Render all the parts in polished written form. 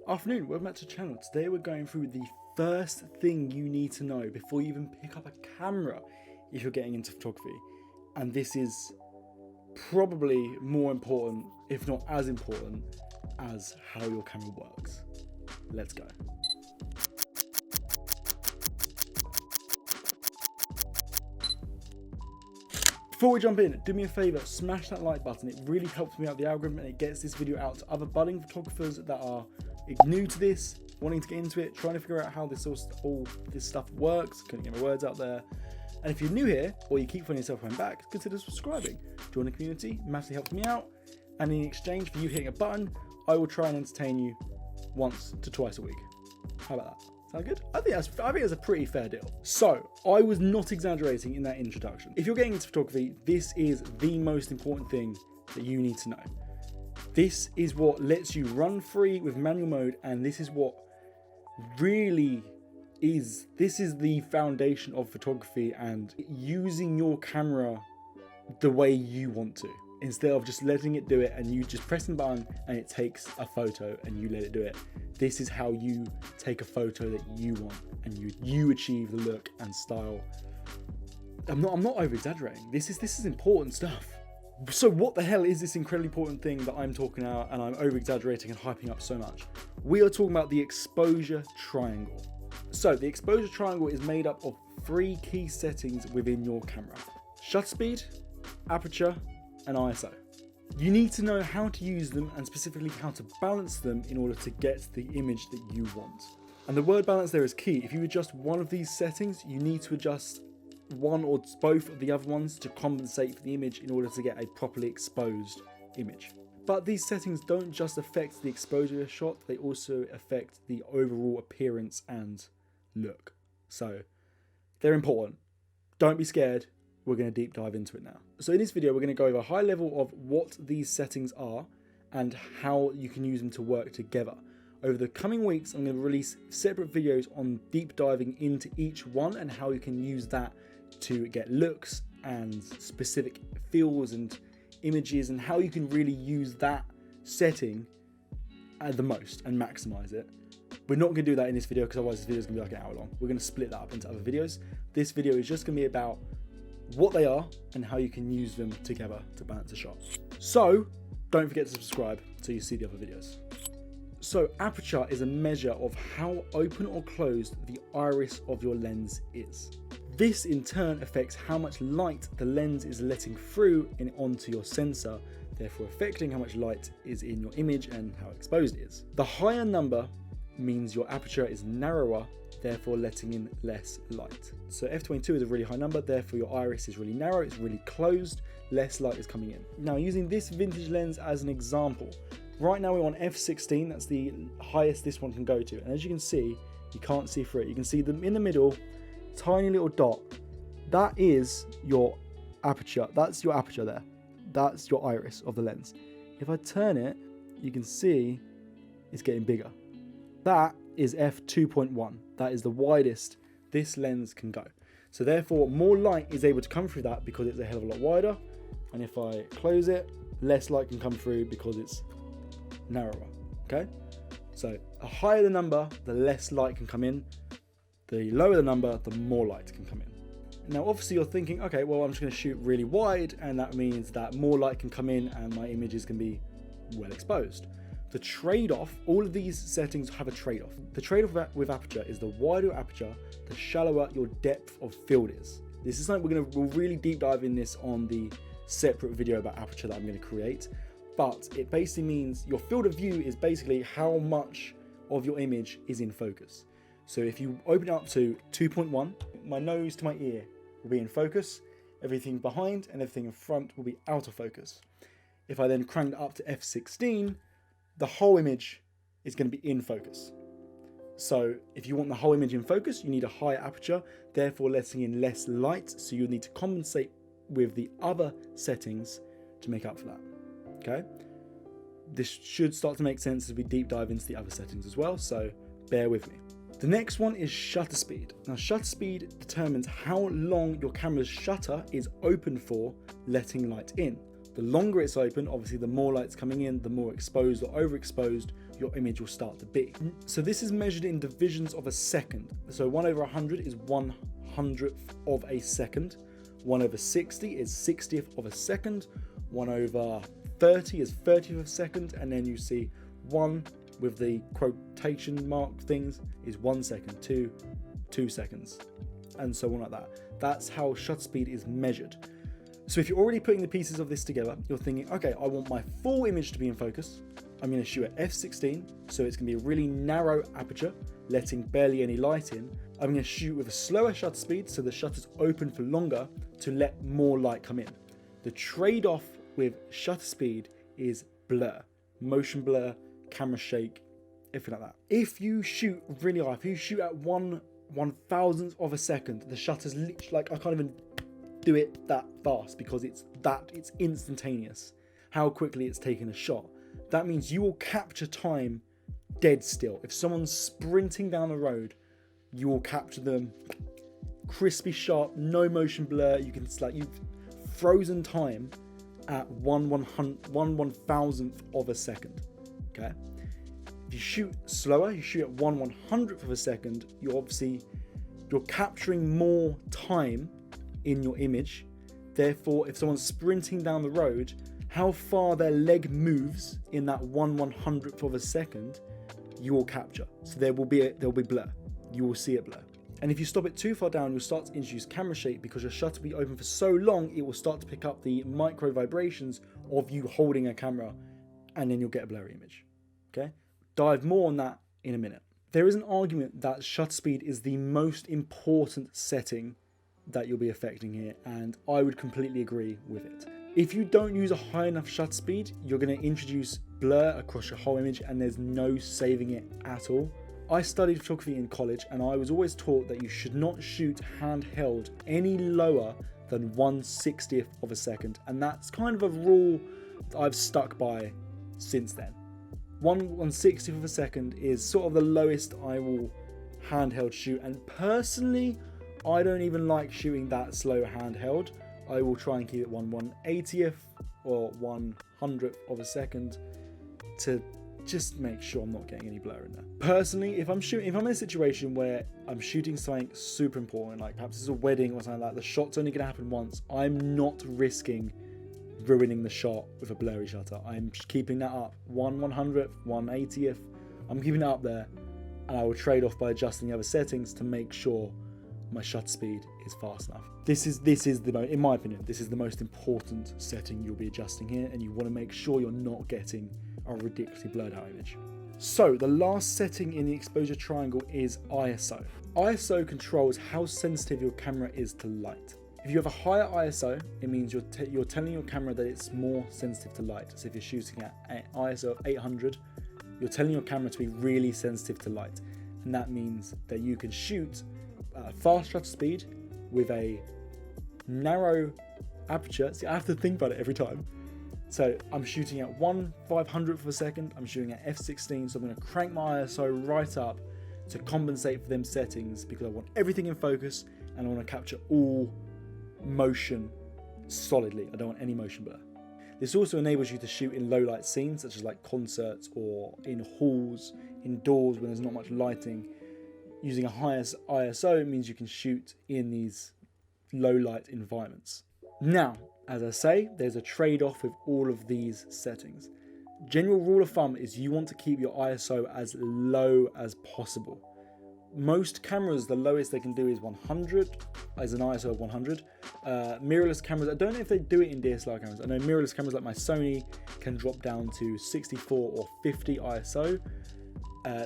Afternoon, welcome back to the channel. Today we're going through the first thing you need to know before you even pick up a camera if you're getting into photography. And this is probably more important, if not as important, as how your camera works. Let's go. Before we jump in, do me a favor, smash that like button. It really helps me out the algorithm and it gets this video out to other budding photographers that are new to this, wanting to get into it, trying to figure out how all this stuff works. Couldn't get my words out there. And if you're new here, or you keep finding yourself coming back, consider subscribing. Join the community, massively helps me out. And in exchange for you hitting a button, I will try and entertain you once to twice a week. How about that? Sound good? I think that's a pretty fair deal. So, I was not exaggerating in that introduction. If you're getting into photography, this is the most important thing that you need to know. This is what lets you run free with manual mode, and this is what really is the foundation of photography and using your camera the way you want to, instead of just letting it do it and you just pressing the button and it takes a photo and you let it do it. This is how you take a photo that you want and you achieve the look and style. I'm not over exaggerating. This is important stuff. So what the hell is this incredibly important thing that I'm talking about and I'm over exaggerating and hyping up so much? We are talking about the exposure triangle. So the exposure triangle is made up of 3 key settings within your camera: shutter speed, aperture, and ISO. You need to know how to use them and specifically how to balance them in order to get the image that you want. And the word balance there is key. If you adjust one of these settings, you need to adjust one or both of the other ones to compensate for the image in order to get a properly exposed image. But these settings don't just affect the exposure of your shot, they also affect the overall appearance and look. So they're important. Don't be scared. We're going to deep dive into it now. So in this video, we're going to go over a high level of what these settings are and how you can use them to work together. Over the coming weeks, I'm going to release separate videos on deep diving into each one and how you can use that to get looks and specific feels and images and how you can really use that setting at the most and maximize it. We're not going to do that in this video because otherwise this video is going to be like an hour long. We're going to split that up into other videos. This video is just going to be about what they are and how you can use them together to balance a shot. So don't forget to subscribe so you see the other videos. So aperture is a measure of how open or closed the iris of your lens is. This in turn affects how much light the lens is letting through and onto your sensor, therefore affecting how much light is in your image and how exposed it is. The higher number means your aperture is narrower, therefore letting in less light. So f22 is a really high number, therefore your iris is really narrow, it's really closed, less light is coming in. Now using this vintage lens as an example, right now we're on f16, that's the highest this one can go to, and as you can see, you can't see through it. You can see them in the middle, tiny little dot. That is your aperture. That's your aperture there. That's your iris of the lens. If I turn it, you can see it's getting bigger. That is f2.1. That is the widest this lens can go. So therefore, more light is able to come through that because it's a hell of a lot wider. And if I close it, less light can come through because it's narrower. Okay? So the higher the number, the less light can come in. The lower the number, the more light can come in. Now, obviously you're thinking, okay, well, I'm just going to shoot really wide, and that means that more light can come in and my images can be well exposed. The trade-off, all of these settings have a trade-off. The trade-off with aperture is the wider your aperture, the shallower your depth of field is. This is something we'll really deep dive in this on the separate video about aperture that I'm going to create. But it basically means your field of view is basically how much of your image is in focus. So if you open it up to 2.1, my nose to my ear will be in focus, everything behind and everything in front will be out of focus. If I then crank it up to f16, the whole image is going to be in focus. So if you want the whole image in focus, you need a higher aperture, therefore letting in less light, so you'll need to compensate with the other settings to make up for that. Okay? This should start to make sense as we deep dive into the other settings as well, so bear with me. The next one is shutter speed. Now shutter speed determines how long your camera's shutter is open for letting light in. The longer it's open, obviously the more light's coming in, the more exposed or overexposed your image will start to be. So this is measured in divisions of a second. So 1/100 is 1/100th of a second. 1/60 is 60th of a second. 1/30 is 30th of a second. And then you see 1 with the quotation mark things is 1 second, 2 seconds, and so on like that. That's how shutter speed is measured. So if you're already putting the pieces of this together, you're thinking, okay, I want my full image to be in focus. I'm going to shoot at f16, so it's going to be a really narrow aperture, letting barely any light in. I'm going to shoot with a slower shutter speed, so the shutter's open for longer to let more light come in. The trade-off with shutter speed is blur, motion blur, camera shake, everything like that. If you shoot really high, if you shoot at 1/1000th of a second, the shutter's literally like, I can't even do it that fast because it's instantaneous how quickly it's taken a shot. That means you will capture time dead still. If someone's sprinting down the road, you will capture them crispy sharp, no motion blur. You can, like, you've frozen time at 1/1000th of a second. Okay. If you shoot slower, you shoot at 1/100th of a second, you're capturing more time in your image. Therefore, if someone's sprinting down the road, how far their leg moves in that 1/100th of a second, you will capture. So there will be blur. You will see it blur. And if you stop it too far down, you'll start to introduce camera shake because your shutter will be open for so long, it will start to pick up the micro vibrations of you holding a camera, and then you'll get a blurry image. Okay? Dive more on that in a minute. There is an argument that shutter speed is the most important setting that you'll be affecting here, and I would completely agree with it. If you don't use a high enough shutter speed, you're going to introduce blur across your whole image, and there's no saving it at all. I studied photography in college, and I was always taught that you should not shoot handheld any lower than 1/60th of a second, and that's kind of a rule that I've stuck by since then. 1/160th of a second is sort of the lowest I will handheld shoot, and personally, I don't even like shooting that slow handheld. I will try and keep it 1/180th or 1/100th of a second to just make sure I'm not getting any blur in there. Personally, if I'm in a situation where I'm shooting something super important, like perhaps it's a wedding or something like that, the shot's only going to happen once, I'm not risking ruining the shot with a blurry shutter. I'm keeping that up 1/100th, 1/80th. I'm keeping it up there, and I will trade off by adjusting the other settings to make sure my shutter speed is fast enough. In my opinion, this is the most important setting you'll be adjusting here, and you want to make sure you're not getting a ridiculously blurred out image. So the last setting in the exposure triangle is ISO. ISO controls how sensitive your camera is to light. If you have a higher ISO, it means you're telling your camera that it's more sensitive to light. So if you're shooting at an ISO of 800, you're telling your camera to be really sensitive to light. And that means that you can shoot at a fast shutter speed with a narrow aperture. See, I have to think about it every time. So I'm shooting at 1/500th of a second. I'm shooting at f16, so I'm going to crank my ISO right up to compensate for them settings because I want everything in focus and I want to capture all motion solidly. I don't want any motion blur. This also enables you to shoot in low light scenes such as like concerts or in halls, indoors when there's not much lighting. Using a higher ISO means you can shoot in these low light environments. Now, as I say, there's a trade-off with all of these settings. General rule of thumb is you want to keep your ISO as low as possible. Most cameras, the lowest they can do is 100, as an ISO of 100. Mirrorless cameras, I don't know if they do it in DSLR cameras. I know mirrorless cameras like my Sony can drop down to 64 or 50 ISO.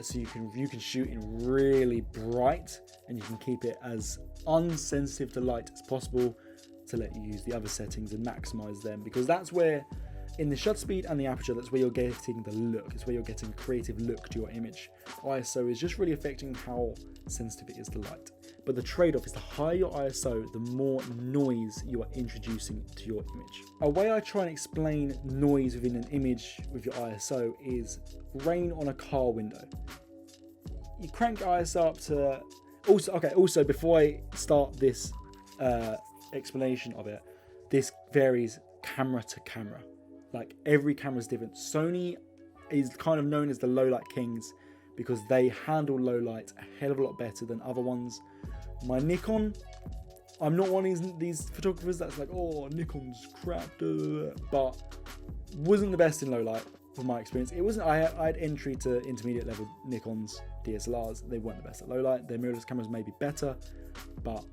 So you can shoot in really bright, and you can keep it as unsensitive to light as possible to let you use the other settings and maximize them, because that's where, in the shutter speed and the aperture, that's where you're getting the look. It's where you're getting a creative look to your image. ISO is just really affecting how sensitive it is to light. But the trade-off is the higher your ISO, the more noise you are introducing to your image. A way I try and explain noise within an image with your ISO is rain on a car window. You crank ISO up to... Also, before I start this explanation of it, this varies camera to camera. Like, every camera is different. Sony is kind of known as the low light kings because they handle low light a hell of a lot better than other ones. My Nikon, I'm not one of these photographers that's like, oh, Nikon's crap, but wasn't the best in low light from my experience. It wasn't. I had entry to intermediate level Nikon's DSLRs. They weren't the best at low light. Their mirrorless cameras may be better, but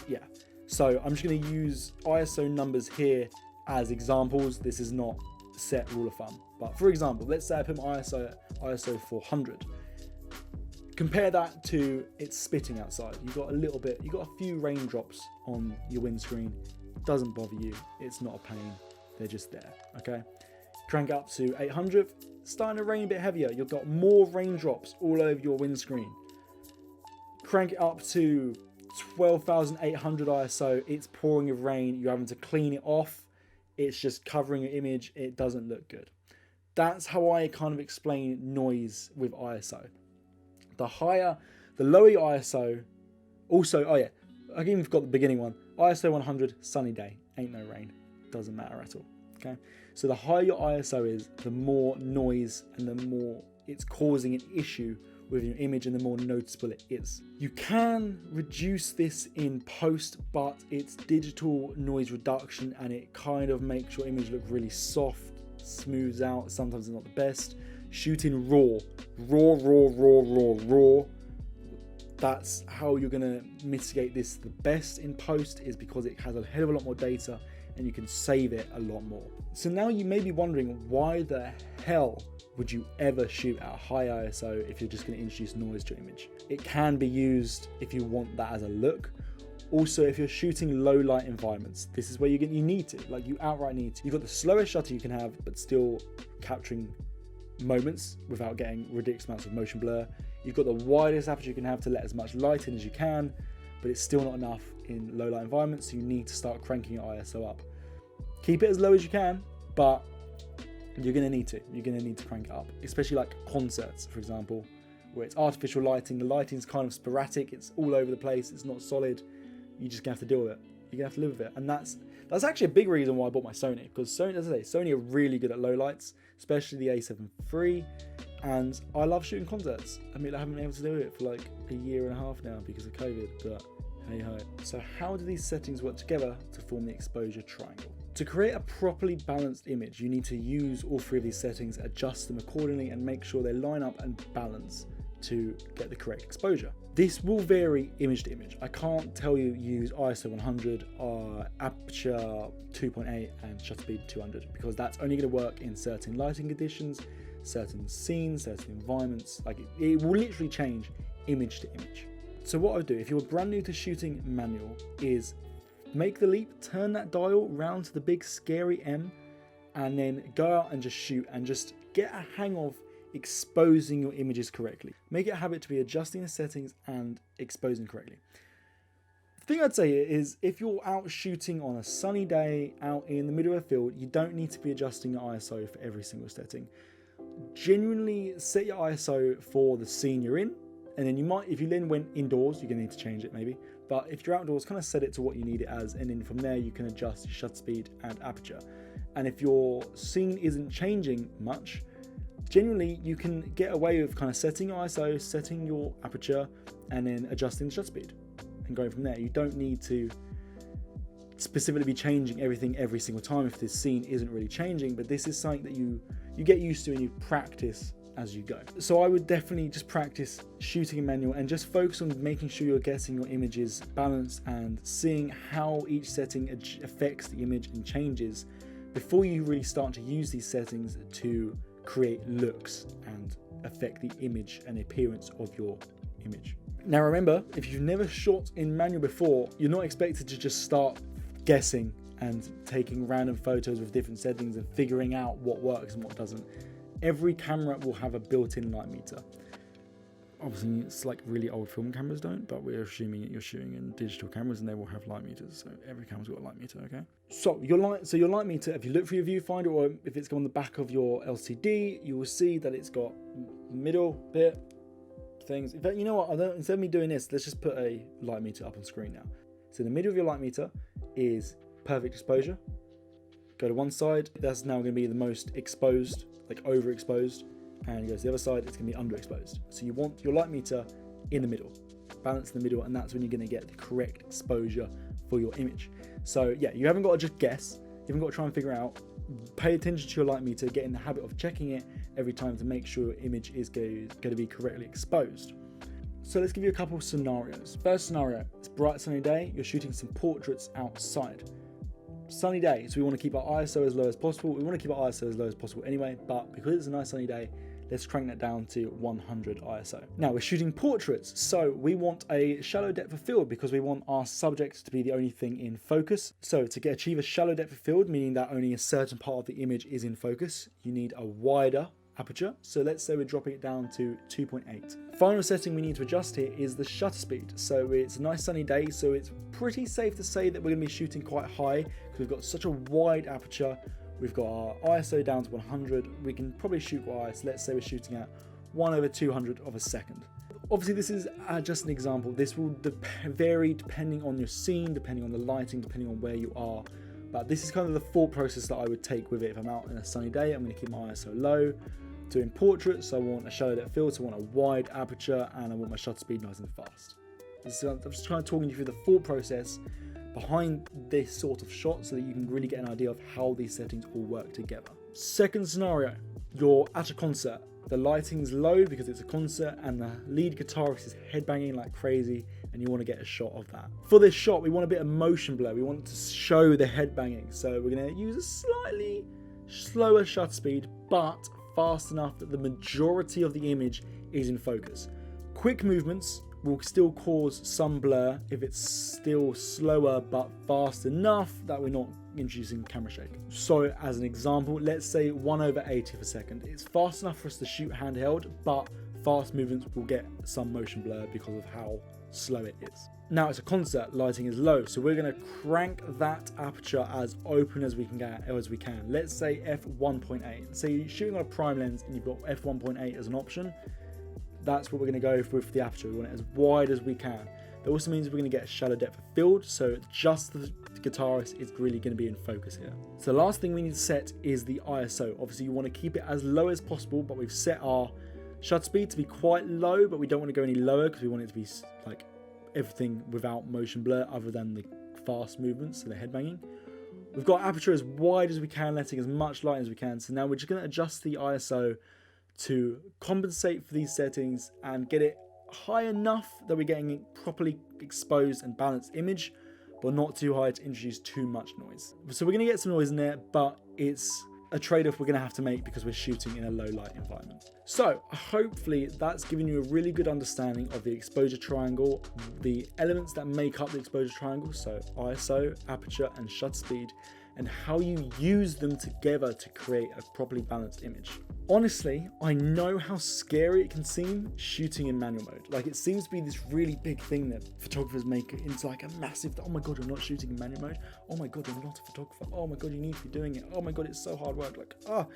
yeah. So I'm just going to use ISO numbers here as examples. This is not set rule of thumb, but for example, let's say I put my ISO 400. Compare that to it's spitting outside. You've got a few raindrops on your windscreen. Doesn't bother you. It's not a pain. They're just there. Okay. Crank up to 800. Starting to rain a bit heavier. You've got more raindrops all over your windscreen. Crank it up to 12,800 ISO. It's pouring with rain. You're having to clean it off. It's just covering your image. It doesn't look good. That's how I kind of explain noise with ISO. The lower your ISO, also, oh yeah, I've even got the beginning one. ISO 100, sunny day, ain't no rain, doesn't matter at all. Okay, so the higher your ISO is, the more noise and the more it's causing an issue with your image and the more noticeable it is. You can reduce this in post, but it's digital noise reduction and it kind of makes your image look really soft, smooths out. Sometimes it's not the best. Shooting raw. That's how you're gonna mitigate this the best in post, is because it has a hell of a lot more data and you can save it a lot more. So now you may be wondering, why the hell would you ever shoot at a high ISO if you're just going to introduce noise to your image? It can be used if you want that as a look. Also, if you're shooting low light environments, this is where you need to, like you outright need to. You've got the slowest shutter you can have, but still capturing moments without getting ridiculous amounts of motion blur. You've got the widest aperture you can have to let as much light in as you can, but it's still not enough in low light environments, so you need to start cranking your ISO up. Keep it as low as you can, but you're going to need to crank it up, especially like concerts, for example, where it's artificial lighting. The lighting's kind of sporadic, it's all over the place, it's not solid. You just have to deal with it. You're gonna have to live with it. And that's actually a big reason why I bought my Sony, because Sony, as I say, Sony are really good at low lights, especially the A7 III, and I love shooting concerts. I mean, I haven't been able to do it for like a year and a half now because of COVID, but hey ho. So how do these settings work together to form the exposure triangle? To create a properly balanced image, you need to use all three of these settings, adjust them accordingly, and make sure they line up and balance to get the correct exposure. This will vary image to image. I can't tell you use ISO 100 or Aperture 2.8 and shutter speed 200, because that's only going to work in certain lighting conditions, certain scenes, certain environments. Like it will literally change image to image. So what I would do if you're brand new to shooting manual is make the leap, turn that dial round to the big scary M, and then go out and just shoot and just get a hang of exposing your images correctly. Make it a habit to be adjusting the settings and exposing correctly. The thing I'd say is, if you're out shooting on a sunny day out in the middle of a field, you don't need to be adjusting your ISO for every single setting. Genuinely set your ISO for the scene you're in, and then you might, if you then went indoors, you're gonna need to change it maybe. But if you're outdoors, kind of set it to what you need it as, and then from there you can adjust your shutter speed and aperture. And if your scene isn't changing much, generally you can get away with kind of setting your ISO, setting your aperture, and then adjusting the shutter speed and going from there. You don't need to specifically be changing everything every single time if this scene isn't really changing, but this is something that you get used to and you practice as you go. So I would definitely just practice shooting in manual and just focus on making sure you're getting your images balanced and seeing how each setting affects the image and changes before you really start to use these settings to create looks and affect the image and appearance of your image. Now remember, if you've never shot in manual before, you're not expected to just start guessing and taking random photos with different settings and figuring out what works and what doesn't. Every camera will have a built-in light meter. Obviously, it's like really old film cameras don't, but we're assuming that you're shooting in digital cameras and they will have light meters. So every camera's got a light meter, okay? So your light meter, if you look through your viewfinder or if it's on the back of your LCD, you will see that it's got middle bit things. In fact, you know what? Instead of me doing this, let's just put a light meter up on screen now. So in the middle of your light meter is perfect exposure. go to one side, that's now going to be the most exposed, like overexposed, and you go to the other side, it's going to be underexposed. So you want your light meter in the middle, balance in the middle, and that's when you're going to get the correct exposure for your image. So yeah, you haven't got to just guess, you haven't got to try and figure out. Pay attention to your light meter, get in the habit of checking it every time to make sure your image is going to be correctly exposed. So let's give you a couple of scenarios. First scenario, it's a bright sunny day, you're shooting some portraits outside. Sunny day, so we want to keep our ISO as low as possible. We want to keep our ISO as low as possible anyway, but because it's a nice sunny day, let's crank that down to 100 ISO. Now we're shooting portraits, so we want a shallow depth of field because we want our subject to be the only thing in focus. So to achieve a shallow depth of field, meaning that only a certain part of the image is in focus, you need a wider aperture. So let's say we're dropping it down to 2.8. Final setting we need to adjust here is the shutter speed. So it's a nice sunny day, so it's pretty safe to say that we're going to be shooting quite high because we've got such a wide aperture. We've got our ISO down to 100. We can probably shoot wide. So let's say we're shooting at 1/200 of a second. Obviously this is just an example. This will vary depending on your scene, depending on the lighting, depending on where you are. But this is kind of the thought process that I would take with it. If I'm out in a sunny day, I'm going to keep my ISO low. Doing portraits, I want a shallow depth field, so I want a wide aperture, and I want my shutter speed nice and fast. I'm just kind of talking you through the thought process behind this sort of shot so that you can really get an idea of how these settings all work together. Second scenario, you're at a concert. The lighting's low because it's a concert and the lead guitarist is headbanging like crazy and you want to get a shot of that. For this shot, we want a bit of motion blur. We want to show the headbanging. So we're going to use a slightly slower shutter speed, but fast enough that the majority of the image is in focus. Quick movements will still cause some blur if it's still slower but fast enough that we're not introducing camera shake. So as an example, let's say 1/80 of a second. It's fast enough for us to shoot handheld, but fast movements will get some motion blur because of how slow it is. Now it's a concert, lighting is low, so we're going to crank that aperture as open as we can. Let's say f1.8. So you're shooting on a prime lens and you've got f1.8 as an option. That's what we're going to go with the aperture. We want it as wide as we can. That also means we're going to get a shallow depth of field, so just the guitarist is really going to be in focus here. So the last thing we need to set is the ISO. Obviously you want to keep it as low as possible, but we've set our shutter speed to be quite low, but we don't want to go any lower because we want it to be like everything without motion blur other than the fast movements, so the headbanging. We've got aperture as wide as we can, letting as much light as we can. So now we're just going to adjust the ISO to compensate for these settings and get it high enough that we're getting a properly exposed and balanced image, but not too high to introduce too much noise. So we're going to get some noise in there, but it's a trade-off we're going to have to make because we're shooting in a low light environment. So hopefully that's given you a really good understanding of the exposure triangle, the elements that make up the exposure triangle, so ISO, aperture and shutter speed, and how you use them together to create a properly balanced image. Honestly, I know how scary it can seem shooting in manual mode. Like, it seems to be this really big thing that photographers make into like a massive, oh my god, you're not shooting in manual mode. Oh my god, you're not a photographer. Oh my god, you need to be doing it. Oh my god, it's so hard work. Like,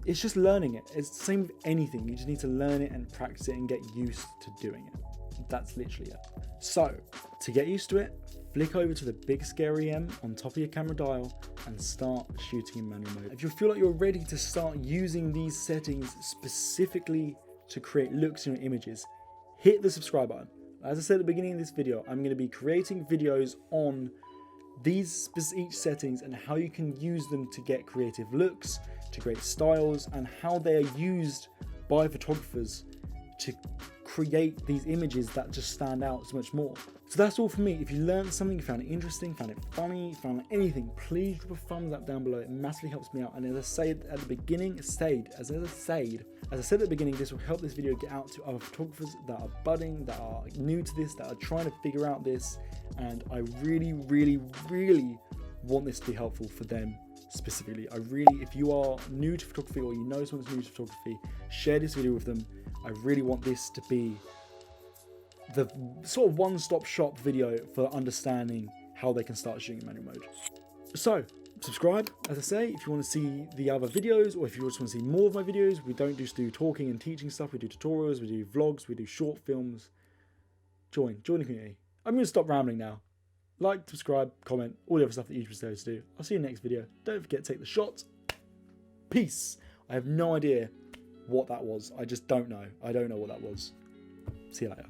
it's just learning it. It's the same with anything. You just need to learn it and practice it and get used to doing it. That's literally it. So, to get used to it, flick over to the big scary M on top of your camera dial and start shooting in manual mode. If you feel like you're ready to start using these settings specifically to create looks in your images, hit the subscribe button. As I said at the beginning of this video, I'm going to be creating videos on these each settings and how you can use them to get creative looks, to create styles, and how they are used by photographers to create these images that just stand out so much more. So that's all for me. If you learned something, you found it interesting, found it funny, found anything, please drop a thumbs up down below. It massively helps me out. And as I said at the beginning, as I said at the beginning, this will help this video get out to other photographers that are budding, that are new to this, that are trying to figure out this. And I really, really, really want this to be helpful for them specifically. If you are new to photography or you know someone who's new to photography, share this video with them. I really want this to be the sort of one-stop shop video for understanding how they can start shooting in manual mode. So subscribe, as I say, if you want to see the other videos, or if you just want to see more of my videos. We don't just do talking and teaching stuff. We do tutorials, we do vlogs, we do short films. Join the community. I'm going to stop rambling now. Like, subscribe, comment, all the other stuff that you're supposed to do. I'll see you in the next video. Don't forget to take the shot. Peace. I have no idea what that was. I just don't know. I don't know what that was. See you later.